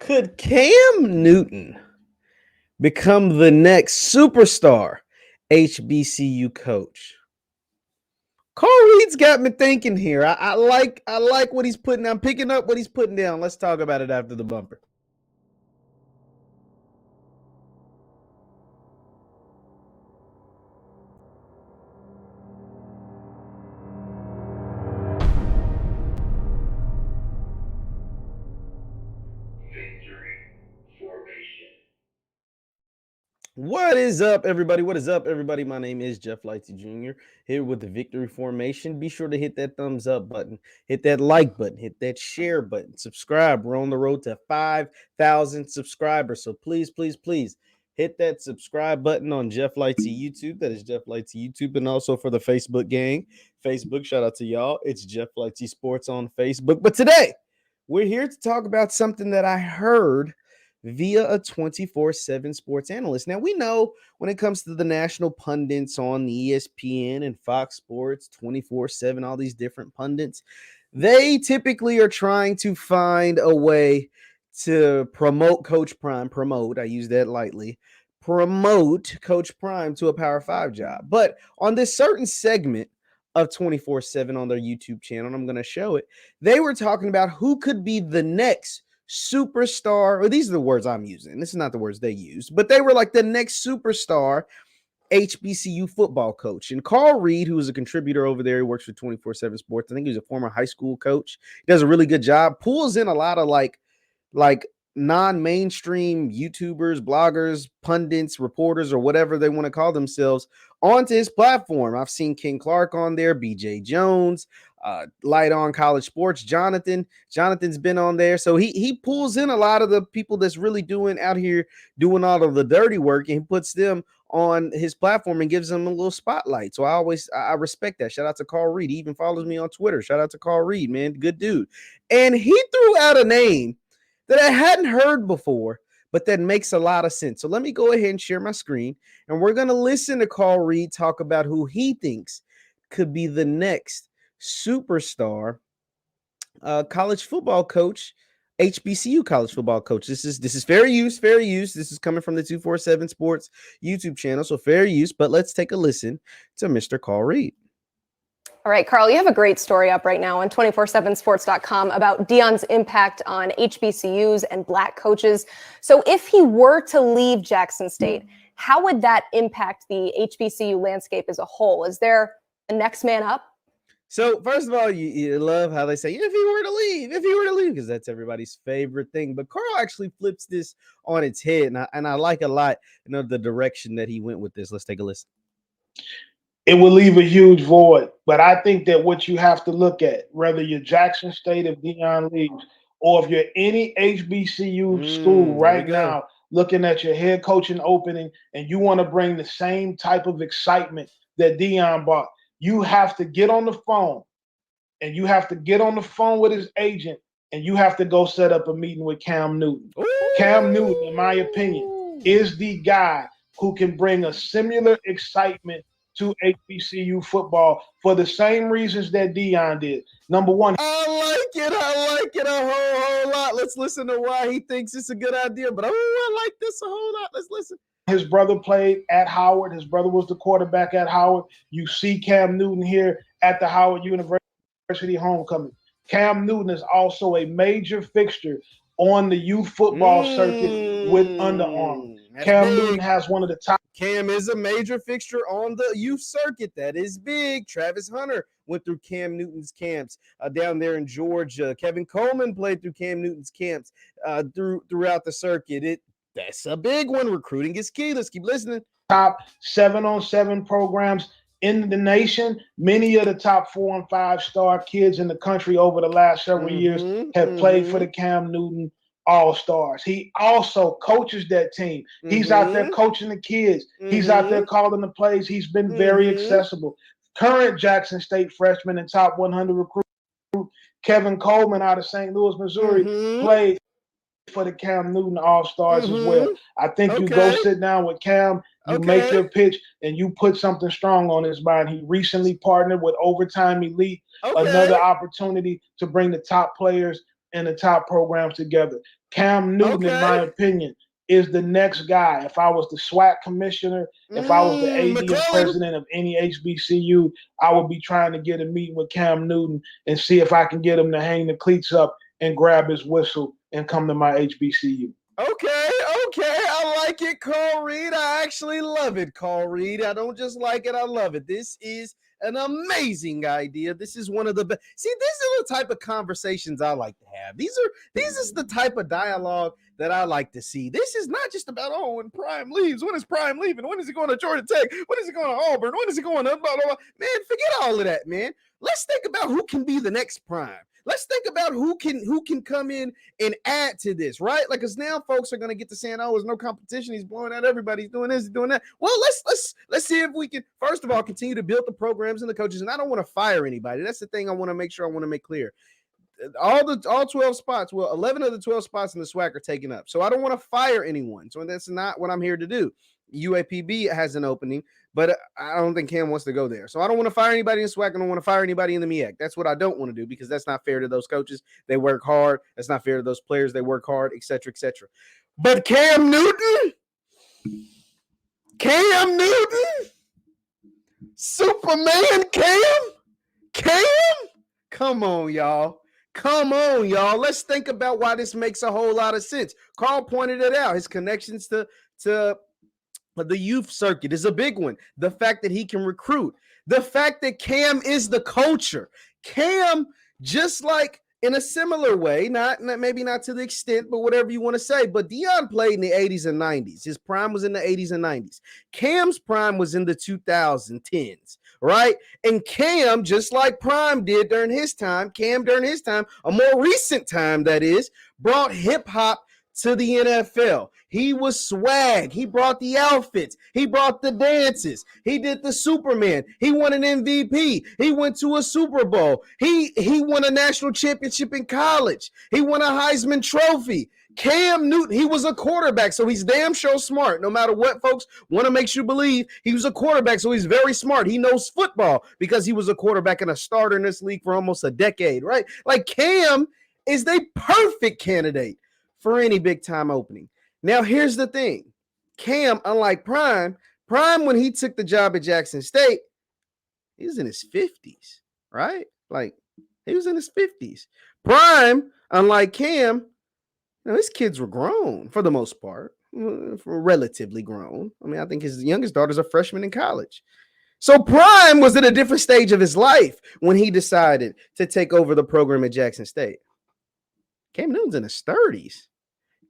Could Cam Newton become the next superstar HBCU coach? Carl Reed's got me thinking here. I like what he's putting. I'm picking up what he's putting down. Let's talk about it after the bumper. What is up, everybody? What is up, everybody? My name is JeffLightsyJr. Here with the Victory Formation. Be sure to hit that thumbs up button, hit that like button, hit that share button, subscribe. We're on the road to 5,000 subscribers. So please, please, please hit that subscribe button on Jeff Lightsy YouTube. That is Jeff Lightsy YouTube. And also for the Facebook gang. Facebook, shout out to y'all. It's Jeff Lightsy Sports on Facebook. But today, we're here to talk about something that I heard via a 24/7 sports analyst. Now, we know when it comes to the national pundits on ESPN and Fox Sports, 24/7, all these different pundits, they typically are trying to find a way to promote Coach Prime, I use that lightly, promote Coach Prime to a Power 5 job. But on this certain segment of 24/7 on their YouTube channel, and I'm going to show it, they were talking about who could be the next superstar, or these are the words I'm using. This is not the words they used, but they were like the next superstar HBCU football coach. And Carl Reed, who is a contributor over there, he works for 24/7 Sports. I think he's a former high school coach. He does a really good job, pulls in a lot of like non-mainstream YouTubers, bloggers, pundits, reporters, or whatever they want to call themselves onto his platform. I've seen King Clark on there, BJ Jones, Light on College Sports, Jonathan's been on there. So he pulls in a lot of the people that's really doing out here, doing all of the dirty work, and he puts them on his platform and gives them a little spotlight. So I respect that. Shout out to Carl Reed. He even follows me on Twitter. Shout out to Carl Reed, man. Good dude. And he threw out a name that I hadn't heard before, but that makes a lot of sense. So let me go ahead and share my screen, and we're going to listen to Carl Reed talk about who he thinks could be the next superstar college football coach, HBCU college football coach. This is fair use. This is coming from the 247 Sports YouTube channel, so fair use. But let's take a listen to Mr. Carl Reed. All right, Carl, you have a great story up right now on 247sports.com about Deion's impact on HBCUs and Black coaches. So if he were to leave Jackson State, how would that impact the HBCU landscape as a whole? Is there a next man up? So first of all, you love how they say, if he were to leave, because that's everybody's favorite thing. But Carl actually flips this on its head, and I like a lot, the direction that he went with this. Let's take a listen. It will leave a huge void. But I think that what you have to look at, whether you're Jackson State if Deion leaves, or if you're any HBCU school right now, looking at your head coaching opening, and you want to bring the same type of excitement that Deion brought, you have to get on the phone, and you have to get on the phone with his agent, and you have to go set up a meeting with Cam Newton. Ooh. Cam Newton, in my opinion, is the guy who can bring a similar excitement to HBCU football for the same reasons that Deion did. Number one, I like it a whole lot. Let's listen to why he thinks it's a good idea. But I like this a whole lot. Let's listen. His brother played at Howard. His brother was the quarterback at Howard. You see Cam Newton here at the Howard University homecoming. Cam Newton is also a major fixture on the youth football circuit with Under Armour. Cam Newton has one of the top. Cam is a major fixture on the youth circuit. That is big. Travis Hunter went through Cam Newton's camps down there in Georgia. Kevin Coleman played through Cam Newton's camps throughout the circuit. That's a big one. Recruiting is key. Let's keep listening. Top 7-on-7 programs in the nation. Many of the top 4- and 5-star kids in the country over the last several years have played for the Cam Newton All-Stars. He also coaches that team. He's out there coaching the kids. He's out there calling the plays. He's been very accessible. Current Jackson State freshman and top 100 recruit Kevin Coleman out of St. Louis, Missouri, played for the Cam Newton All-Stars as well. I think you go sit down with Cam, you make your pitch, and you put something strong on his mind. He recently partnered with Overtime Elite, another opportunity to bring the top players in the top programs together. Cam Newton, in my opinion, is the next guy. If I was the SWAC commissioner, if I was the AD and president of any HBCU, I would be trying to get a meeting with Cam Newton and see if I can get him to hang the cleats up and grab his whistle and come to my HBCU. Okay, I like it, Carl Reed. I actually love it, Carl Reed. I don't just like it, I love it. This is an amazing idea. This is one of the best. See, these are the type of conversations I like to have. This is the type of dialogue that I like to see. This is not just about, oh, when Prime leaves. When is Prime leaving? When is he going to Georgia Tech? When is he going to Auburn? When is he going to blah, blah, blah? Man, forget all of that, man. Let's think about who can be the next Prime. Let's think about who can come in and add to this, right? Like, because now folks are going to get to saying, oh, there's no competition. He's blowing out everybody. He's doing this, he's doing that. Well, let's see if we can, first of all, continue to build the programs and the coaches. And I don't want to fire anybody. That's the thing I want to make sure I want to make clear. All 12 spots, well, 11 of the 12 spots in the SWAC are taken up. So I don't want to fire anyone. So that's not what I'm here to do. UAPB has an opening, but I don't think Cam wants to go there. So I don't want to fire anybody in SWAC. I don't want to fire anybody in the MEAC. That's what I don't want to do, because that's not fair to those coaches. They work hard. That's not fair to those players. They work hard, et cetera, et cetera. But Cam Newton, Superman Cam, come on, y'all. Let's think about why this makes a whole lot of sense. Carl pointed it out. His connections to the youth circuit is a big one. The fact that he can recruit. The fact that Cam is the culture. Cam, just like in a similar way, maybe not to the extent, but whatever you want to say. But Deion played in the 80s and 90s. His prime was in the 80s and 90s. Cam's prime was in the 2010s, right? And Cam, just like Prime did during his time, a more recent time that is, brought hip-hop to the NFL. He was swag. He brought the outfits. He brought the dances. He did the Superman. He won an MVP. He went to a Super Bowl. He won a national championship in college. He won a Heisman Trophy. Cam Newton, he was a quarterback, so he's damn sure smart. No matter what folks want to make you believe, he was a quarterback, so he's very smart. He knows football because he was a quarterback and a starter in this league for almost a decade, right? Like, Cam is the perfect candidate for any big-time opening. Now, here's the thing. Cam, unlike Prime, when he took the job at Jackson State, he was in his 50s, right? Like, he was in his 50s. Prime, unlike Cam, his kids were grown for the most part, relatively grown. I mean, I think his youngest daughter's a freshman in college. So Prime was at a different stage of his life when he decided to take over the program at Jackson State. Cam Newton's in his 30s.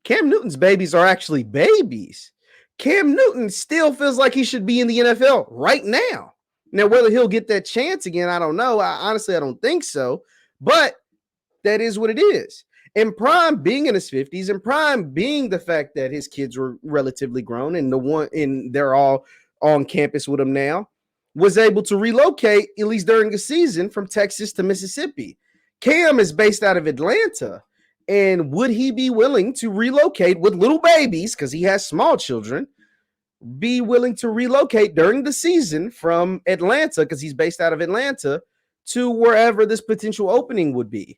Cam Newton's babies are actually babies. Cam Newton still feels like he should be in the NFL right now. Now, whether he'll get that chance again, I don't know. Honestly, I don't think so. But that is what it is. And Prime being in his 50s, and Prime being the fact that his kids were relatively grown and they're all on campus with him now, was able to relocate, at least during the season, from Texas to Mississippi. Cam is based out of Atlanta. And would he be willing to relocate with little babies, because he has small children, be willing to relocate during the season from Atlanta, because he's based out of Atlanta, to wherever this potential opening would be?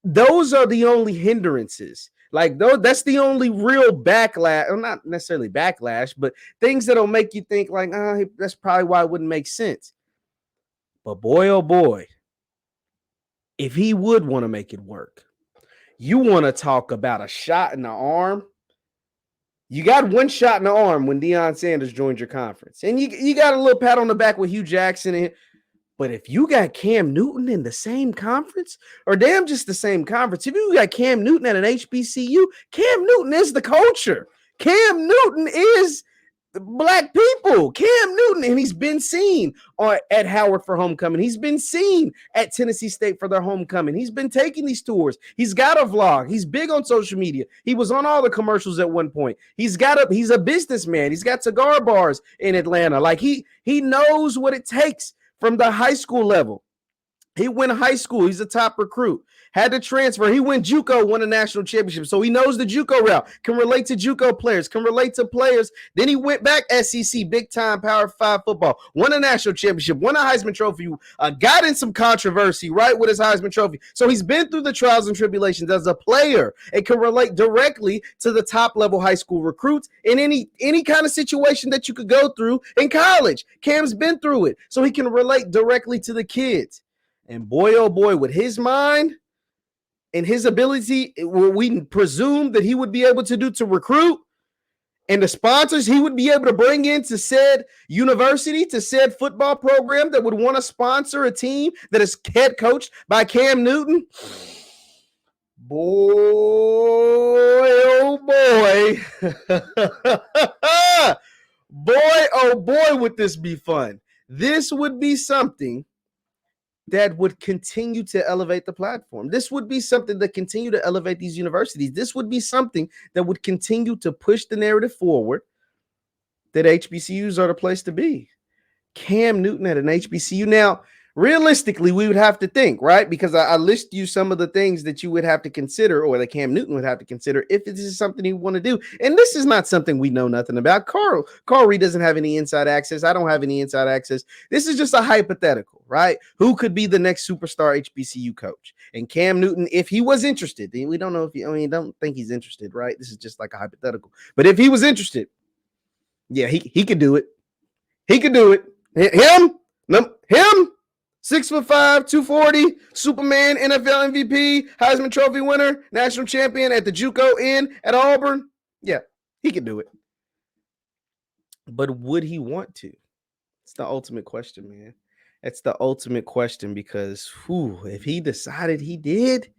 Those are the only hindrances. Like, that's the only real backlash, or not necessarily backlash, but things that'll make you think like, that's probably why it wouldn't make sense. But boy, oh boy, if he would want to make it work, you want to talk about a shot in the arm? You got one shot in the arm when Deion Sanders joined your conference. And you got a little pat on the back with Hugh Jackson. But if you got Cam Newton in the same conference, or damn just the same conference, if you got Cam Newton at an HBCU, Cam Newton is the culture. Cam Newton is Black people. Cam Newton, and he's been seen at Howard for homecoming. He's been seen at Tennessee State for their homecoming. He's been taking these tours. He's got a vlog. He's big on social media. He was on all the commercials at one point. He's a businessman. He's got cigar bars in Atlanta. Like, he knows what it takes from the high school level. He went to high school. He's a top recruit. Had to transfer. He went JUCO, won a national championship. So he knows the JUCO route, can relate to JUCO players, can relate to players. Then he went back SEC, big time Power 5 football, won a national championship, won a Heisman Trophy, got in some controversy, right, with his Heisman Trophy. So he's been through the trials and tribulations as a player and can relate directly to the top level high school recruits in any kind of situation that you could go through in college. Cam's been through it, so he can relate directly to the kids. And boy, oh boy, with his mind and his ability, we presume that he would be able to do to recruit, and the sponsors he would be able to bring into said university, to said football program that would want to sponsor a team that is head coached by Cam Newton. Boy, oh boy. Boy, oh boy, would this be fun. This would be something that would continue to elevate the platform. This would be something that continue to elevate these universities. This would be something that would continue to push the narrative forward that HBCUs are the place to be. Cam Newton at an HBCU. Now, realistically, we would have to think, right? Because I list you some of the things that you would have to consider, or that Cam Newton would have to consider if this is something he want to do. And this is not something we know nothing about. Carl Reed doesn't have any inside access. I don't have any inside access. This is just a hypothetical, right? Who could be the next superstar HBCU coach? And Cam Newton, if he was interested, we don't know if don't think he's interested, right? This is just like a hypothetical. But if he was interested, yeah, he could do it. He could do it. Him. 6'5", 240, Superman, NFL MVP, Heisman Trophy winner, national champion at the JUCO end at Auburn. Yeah, he could do it. But would he want to? It's the ultimate question, man. It's the ultimate question, because if he decided he did,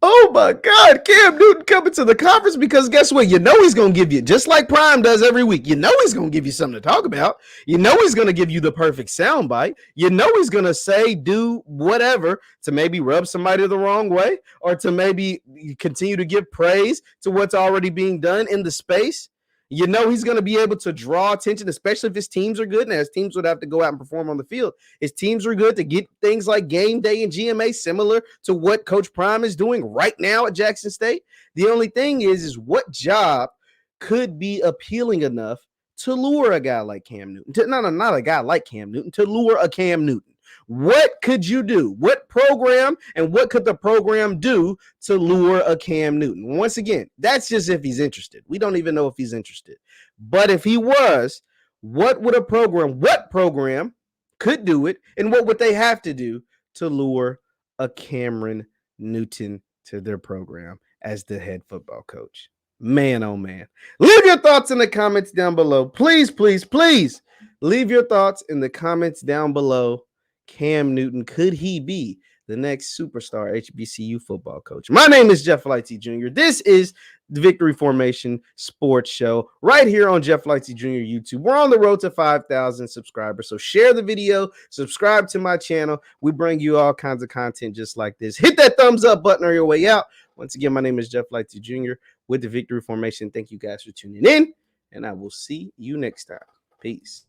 oh my God, Cam Newton coming to the conference, because guess what? You know he's going to give you, just like Prime does every week, you know he's going to give you something to talk about. You know he's going to give you the perfect soundbite. You know he's going to say, do whatever to maybe rub somebody the wrong way, or to maybe continue to give praise to what's already being done in the space. You know he's going to be able to draw attention, especially if his teams are good. Now, his teams would have to go out and perform on the field. His teams are good to get things like game day and GMA, similar to what Coach Prime is doing right now at Jackson State. The only thing is what job could be appealing enough to lure a guy like Cam Newton? Not a guy like Cam Newton, to lure a Cam Newton. What could you do? What program, and what could the program do to lure a Cam Newton? Once again, that's just if he's interested. We don't even know if he's interested. But if he was, what program could do it, and what would they have to do to lure a Cameron Newton to their program as the head football coach? Man, oh man. Leave your thoughts in the comments down below. Please, please, please leave your thoughts in the comments down below. Cam Newton, could he be the next superstar HBCU football coach? My name is JeffLightsYJr. This is the Victory Formation Sports Show right here on JeffLightsYJr YouTube. We're on the road to 5,000 subscribers, so share the video, subscribe to my channel. We bring you all kinds of content just like this. Hit that thumbs up button on your way out. Once again, my name is JeffLightsYJr with the Victory Formation. Thank you guys for tuning in, and I will see you next time. Peace.